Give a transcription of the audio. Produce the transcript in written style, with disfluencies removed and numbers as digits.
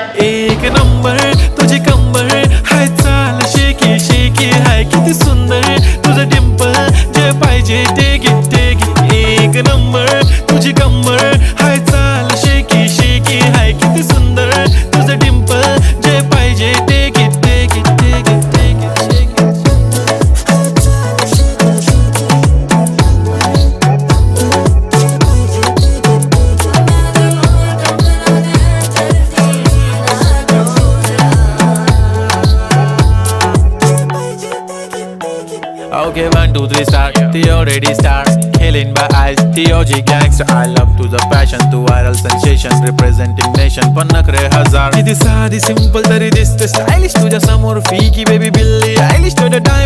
एक नंबर तुझी कंबर हाय चाल शेकी शेकी हाय किती सुंदर तुझं डिंपल जे पाहिजे ते घे एक नंबर तुझी कंबर हाय चाल शेकी शेकी हाय किती सुंदर तुझं डिंपल जे पाहिजे ते घे Okay, 1, 2, 3 start. The already start. Killing by eyes. The OG gangster. I love to the passion, to viral sensation, representing nation. पन्नकरे हजार. किती साधी simple तरी दिसते stylish तुझ्या समोर फीकी baby बिल्ली. Stylish to the time.